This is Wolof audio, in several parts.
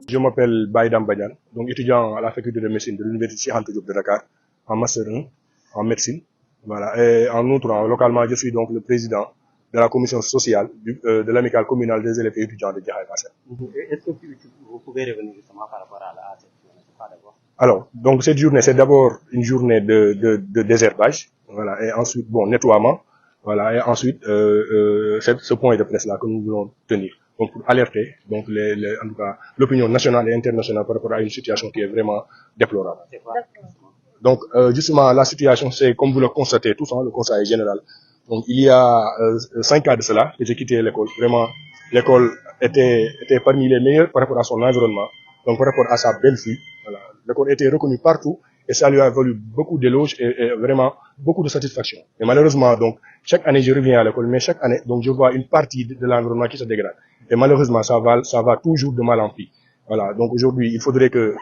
Je m'appelle Baïdam Badian, donc étudiant à la faculté de médecine de l'université Cheikh Anta Diop de Dakar, en master 1, en médecine. Voilà. Et en outre, localement, je suis donc le président de la commission sociale de l'amicale communale des élèves et étudiants de Djahaï Kassel. Est-ce que vous pouvez revenir justement par rapport à cette journée? Alors, donc cette journée, c'est d'abord une journée de désherbage, voilà, et ensuite, bon, nettoiement, voilà, et ensuite, ce point de presse-là que nous voulons tenir. Donc, pour alerter, donc, en tout cas, l'opinion nationale et internationale par rapport à une situation qui est vraiment déplorable. Donc, justement, la situation, c'est, comme vous le constatez tous, le constat est général. Donc, il y a 5 ans de cela que j'ai quitté l'école. Vraiment, l'école était parmi les meilleures par rapport à son environnement, donc par rapport à sa belle vue. Voilà. L'école était reconnue partout et ça lui a valu beaucoup d'éloges et vraiment beaucoup de satisfaction. Et malheureusement, donc, chaque année, je reviens à l'école, mais chaque année, donc, je vois une partie de l'environnement qui se dégrade. Et malheureusement, ça va toujours de mal en pis. Voilà. Donc, aujourd'hui, il faudrait que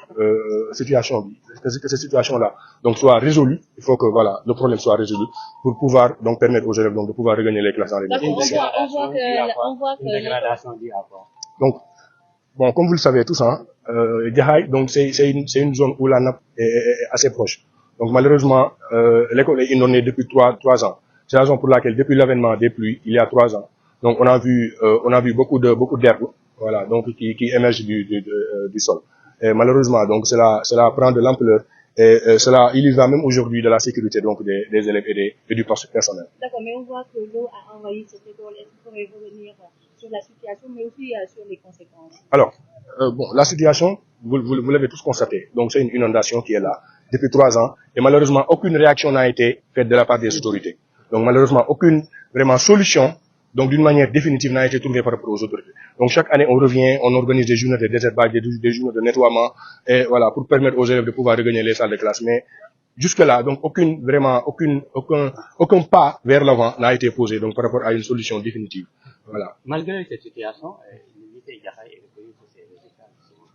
cette situation-là, donc, soit résolue. Il faut que, voilà, le problème soit résolu pour pouvoir, donc, permettre aux élèves, donc, de pouvoir regagner les classes dans les mêmes conditions. On voit que une dégradation due à quoi? Donc, bon, comme vous le savez tous, Djahaï, donc, c'est une zone où la nappe est assez proche. Donc, malheureusement, l'école est inondée depuis 3 ans. C'est la raison pour laquelle, depuis l'avènement des pluies, il y a 3 ans, donc on a vu beaucoup d'herbes, voilà, donc qui émergent du sol. Et malheureusement, donc cela prend de l'ampleur et cela il y va même aujourd'hui de la sécurité donc des élèves et du personnel. D'accord, mais on voit que l'eau a envahi cette école. Est-ce que vous pouvez revenir sur la situation, mais aussi sur les conséquences? Alors, bon, la situation, vous l'avez tous constaté. Donc c'est une inondation qui est là depuis 3 ans et malheureusement aucune réaction n'a été faite de la part des autorités. Donc malheureusement aucune vraiment solution. Donc, d'une manière définitive, n'a été trouvée par rapport aux autorités. Donc, chaque année, on revient, on organise des journées de désherbage, des journées de nettoiement, et voilà, pour permettre aux élèves de pouvoir regagner les salles de classe. Mais, jusque-là, donc, aucun pas vers l'avant n'a été posé, donc, par rapport à une solution définitive. Voilà. Malgré cette situation, le lycée Djahaï est reconnu pour ses résultats.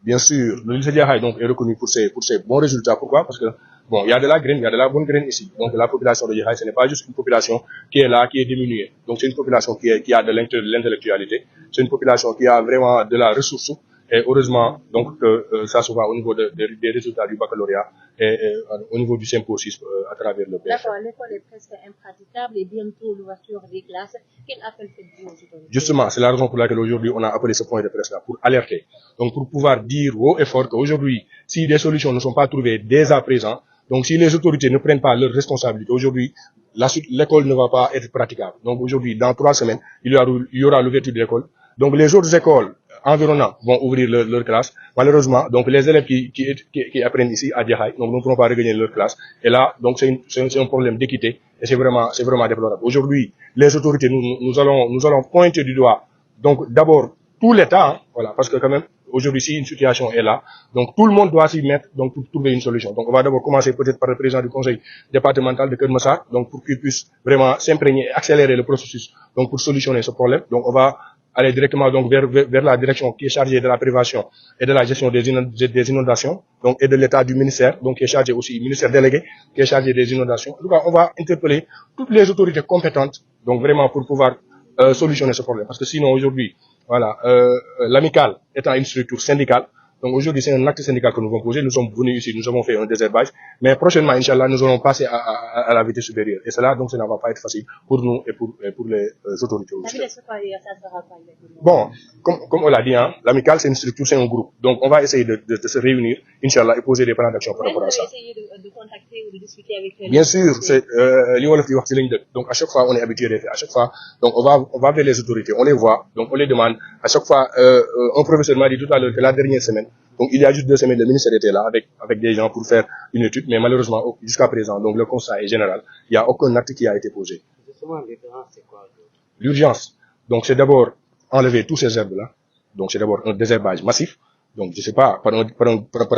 Bien sûr, le lycée Djahaï, donc, est reconnu pour ses bons résultats. Pourquoi? Parce que, bon, il y a de la graine, il y a de la bonne graine ici. Donc, la population de Djahaï, ce n'est pas juste une population qui est là, qui est diminuée. Donc, c'est une population qui a de l'intellectualité. C'est une population qui a vraiment de la ressource. Et heureusement, donc, ça se voit au niveau des résultats du baccalauréat et au niveau du symposium à travers le pays. D'accord, l'école est presque impraticable et bientôt l'ouverture des classes. Quel appel faites-vous aux autorités? Justement, c'est la raison pour laquelle aujourd'hui on a appelé ce point de presse-là, pour alerter. Donc, pour pouvoir dire haut et fort qu'aujourd'hui, si des solutions ne sont pas trouvées dès à présent, donc si les autorités ne prennent pas leurs responsabilités, aujourd'hui, l'école ne va pas être praticable. Donc aujourd'hui, dans 3 semaines, il y aura l'ouverture de l'école. Donc les autres écoles environnantes vont ouvrir leur classe. Malheureusement, donc les élèves qui apprennent ici à Djahaï, donc ne pourront pas regagner leur classe. Et là, donc c'est un problème d'équité et c'est vraiment déplorable. Aujourd'hui, les autorités, nous allons pointer du doigt. Donc d'abord tout l'État, voilà, parce que quand même aujourd'hui si une situation est là, donc tout le monde doit s'y mettre donc pour trouver une solution. Donc on va d'abord commencer peut-être par le président du conseil départemental de Keur Massar, donc pour qu'il puisse vraiment s'imprégner et accélérer le processus donc pour solutionner ce problème. Donc on va aller directement donc vers la direction qui est chargée de la prévention et de la gestion des inondations, donc et de l'état du ministère, donc qui est chargé aussi, ministère délégué, qui est chargé des inondations. En tout cas, on va interpeller toutes les autorités compétentes, donc vraiment pour pouvoir solutionner ce problème. Parce que sinon aujourd'hui, voilà, l'amicale étant une structure syndicale, donc aujourd'hui c'est un acte syndical que nous avons posé, nous sommes venus ici, nous avons fait un désherbage, mais prochainement, Inch'Allah, nous allons passer à la vitesse supérieure. Et cela, donc, ça ne va pas être facile pour nous et pour les autorités aussi. Bon, comme on l'a dit, l'amicale c'est une structure, c'est un groupe. Donc on va essayer de se réunir, Inch'Allah, et poser des plans d'action par rapport à ça. Vous allez essayer de contacter ou de discuter avec les... Bien sûr, c'est donc à chaque fois on est habitué des faits, à chaque fois, donc on va vers les autorités, on les voit, donc on les demande. À chaque fois, un professeur m'a dit tout à l'heure que la dernière semaine, donc il y a juste 2 semaines, le ministère était là avec des gens pour faire une étude, mais malheureusement jusqu'à présent, donc le constat est général, il n'y a aucun acte qui a été posé. Justement, l'urgence, c'est quoi? L'urgence, donc c'est d'abord enlever tous ces herbes là, donc c'est d'abord un désherbage massif. Donc, je sais pas, par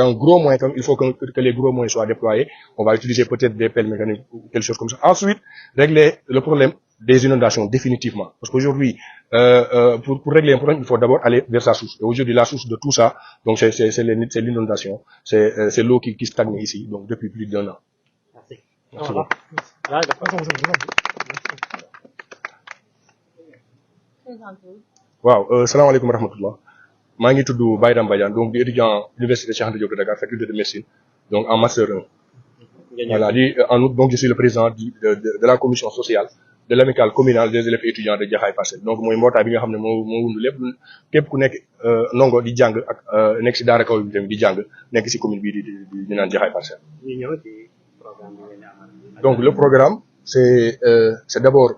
un gros moyen, comme il faut que les gros moyens soient déployés, on va utiliser peut-être des pelles mécaniques ou quelque chose comme ça. Ensuite, régler le problème des inondations définitivement. Parce qu'aujourd'hui, pour régler un problème, il faut d'abord aller vers sa source. Et aujourd'hui, la source de tout ça, donc c'est l'inondation, c'est l'eau qui stagne ici, donc depuis plus d'1 an. Merci. Merci beaucoup. Waaw, salaamaaleykum wa rahmatullah. maa ngi tudd Baye Dame Badiane donc di étudiant université Cheikh Anta Diop de Dakar faculté de médecine donc en master 1. Voilà, en outre donc je suis le président de la commission sociale de l'amicale communale des élèves et étudiants de Jaxaay Parcelles donc mooy mbootaay bi nga xam ne moo wundu lépp képp ku nekk ndongo di jàng ak nekk si daara kaw bi tamit di jàng nekk si commune bii di naan Jaxaay Parcelles. ñu ñëw ci programme bi ngeen di amal. Donc le programme c'est d'abord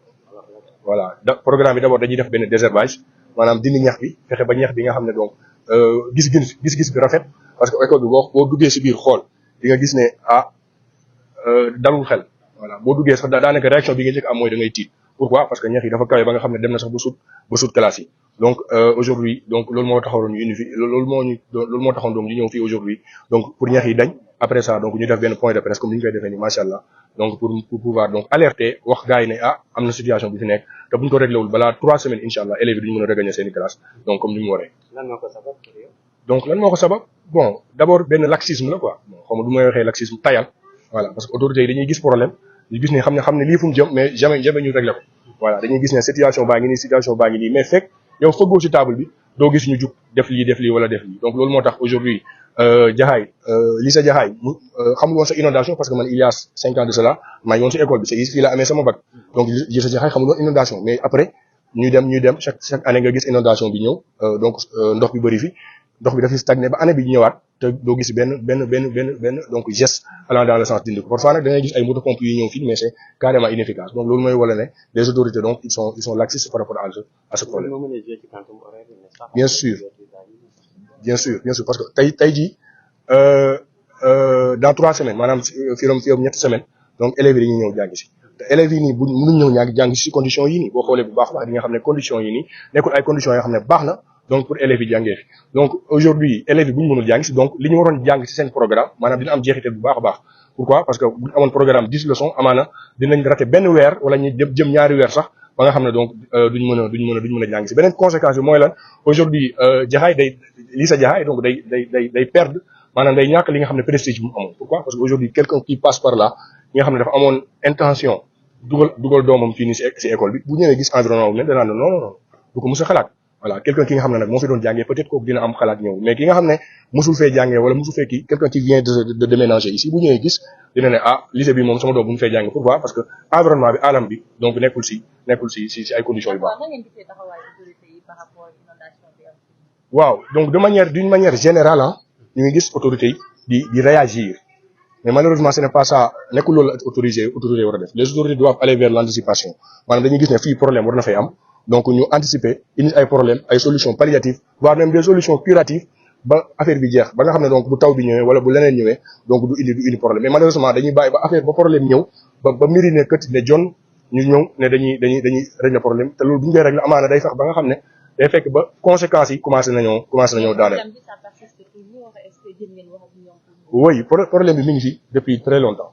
voilà programme bi d'abord dañuy def benn désherbage maanaam dindi ñax bi fexe ba ñax bi nga xam ne donc gis-gis bi rafet parce que école bi boo duggee si biir xool di nga gis ne dalul xel voilà boo duggee sax daanaka réaction bi nga njëkk am mooy da ngay tiit pourquoi parce que ñax yi dafa kawe ba nga xam ne dem na sax ba sut classe yi donc aujourd'hui donc loolu moo taxawoon ñu indi fi loolu moo taxoon donc ñu ñëw fii aujourd'hui donc pour ñax yi dañ après ça donc ñu def benn point de presse comme ni ñu koy defee nii macha allah donc pour pouvoir donc alerter wax gars yi ne am na situation bi fi nekk te bu ñu ko réglé wul balaa 3 semaines incha allah élèves yi duñu mën a regagner seen i classe donc comme ni mu waree. lan moo ko sabab donc lan moo ko sabab bon d'abord benn laxisme la quoi bon xaw ma du may waxee laxisme tayal voilà parce que autorités yi dañuy gis problème ñu gis ne xam ne lii fu mu jëm mais jamais ñu réglé ko voilà dañuy gis ne situation baa ngi nii mais fekk yow fëggoo ci table bi doo gis ñu jug def lii wala def lii donc loolu moo tax aujourd'hui Jaxaay lycée Jaxaay xamul woon sa inondation parce que man il y a 5 ans de cela maa ngi woon si école bi c'est fii la amee sama bac donc lycée Jaxaay xamul woon inondation mais après ñuy dem chaque année nga gis inondation bi ñëw donc ndox bi bëri fi ndox bi dafa stagné ba année bi ñëwaat te doo gis benn donc geste allant dans le sens dindi ko parfois nag da ngay gis ay moto pompe yu ñëw fii mais c'est carrément inefficace donc loolu mooy wala ne les autorités donc ils sont laxistes par rapport à ce problème. Bien sûr parce que tey jii dans 3 semaines maanaam fii ak ñetti semaines donc élèves yi dañuy ñëw jàng si te élèves yi nii bu mënuñ ñëw jàng si conditions yi nii boo xoolee bu baax di nga xam ne conditions yi nii nekkul ay conditions yoo xam ne baax na donc pour élèves yi jàngee fi donc aujourd'hui élèves yi bu ñu mënul jàng si donc li ñu waroon jàng si seen programme maanaam dina am jeexital bu baax a baax pourquoi parce que bu ñu amoon programme 10 leçons amaana dinañ raté benn weer wala ñu jëm ñaari weer sax ba nga xam ne donc duñ mën a jàng si beneen conséquence bi mooy lan aujourd'hui Jaxaay lycée Jaxaay donc day perdre maanaam day ñàkk li nga xam ne prestige bu mu amoon pourquoi parce que aujourd'hui quelqu'un qui passe par là nga xam ne dafa amoon intention dugal doomam fii nii si école bi bu ñëwee gis environnement bu mel danaa ne non du ko mos a xalaat voilà quelqu'un ki nga xam ne nag moo fi doon jàngee peut-être kooku dina am xalaat ñëw mais ki nga xam ne mosul fee jàngee wala mosul fee kii quelqu'un qui vient de déménager ici bu ñëwee gis dina ne lycée bi moom sama doom bu ñu fee jàngee pourquoi parce que environnement bi alam bi donc nekkul si ay conditions yu baax. waaw donc d'une manière générale ñu ngi gis autorités yi di réagir mais malheureusement ce n'est pas ça nekkul loolu autorité war a def les autorités doivent aller vers l'anticipation maanaam dañuy gis ne fii problème war na fay am donc ñu anticiper indi ay problèmes ay solutions palliatives voire même des solutions curatives ba affaire bi jeex ba nga xam ne donc bu taw bi ñëwee wala bu leneen ñëwee donc du indi problème mais malheureusement dañuy bàyyi ba problème ñëw ba mbiri ne kët ne jon ñu ñëw ne dañuy régler problème te loolu bu ñu koy régler amaana day fex ba nga xam ne day fekk ba conséquences yi commencé nañoo daaneel. oui problème bi mi ngi fi depuis très longtemps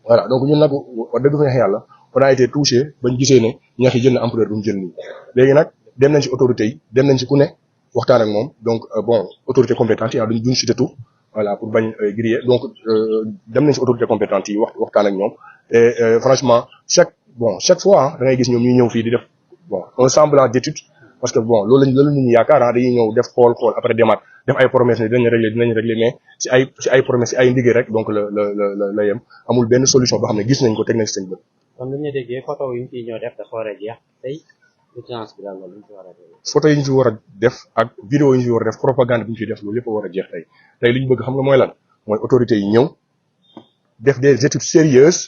voilà donc ñun nag wax dëgg fa neex yàlla on a été touché bañ gisee ne ñax yi jël na ampleur bu mu jël nii léegi nag dem nañ ci autorités yi dem nañ ci ku ne waxtaan ak moom donc bon autorité compétente yi duñ cité tout voilà pour bañ griller donc dem nañ ci autorité compétente yi waxtaan ak ñoom et franchement chaque fois da ngay gis ñoom ñuy ñëw fii di def un semblant d'étude parce que loolu nit ñi yaakaar dañuy ñëw def xool après demaat def ay promesses ne dinañ régler mais si ay promesses si ay ndigee rek donc la yem amul benn solution boo xam ne gis nañ ko teg nañ si seen bët. kon lu ñu déggee photo yi ñu ciy ñëw def dafa war a jeex tey urgence bi daal lu ñu ci war a def. photo yi ñu ci war a def ak vidéo yi ñu ci war a def propagande bi ñu ciy def loolu yëpp a war a jeex tey li ñu bëgg xam nga mooy lan mooy autorités yi ñëw def des études sérieuses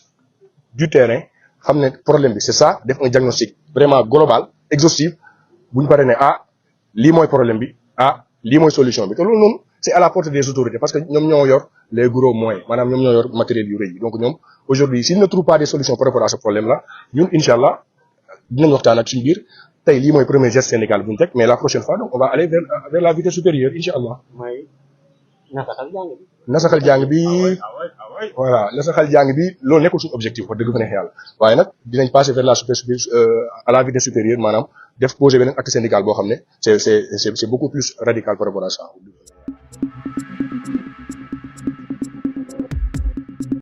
du terrain xam ne problème bi c'est ça def un diagnostic vraiment global exhaustif bu ñu paree ne lii mooy problème bi lii mooy solution bi te loolu noonu c'est à la portée des autorités parce que ñoom ñoo yor les gros moyens maanaam ñoom ñoo yor matériel yu rëy yi donc ñoom aujourd'hui s'ils ne trouvent pas des solutions par rapport à ce problème là ñun incha allah dinañ waxtaan ak suñu biir tey lii mooy premier geste syndical bu ñu teg mais la prochaine fois donc on va aller vers la vitesse supérieure incha allah. mooy nasaxal jàng bi. nasaxal jàng bi voilà nasaxal jàng bi loolu nekkul suñu objectif wax dëgg fa neex yàlla waaye nag dinañ passer vers la à la vitesse supérieure maanaam def poser beneen acte syndical boo xam ne c'est beaucoup plus radical par rapport à ça.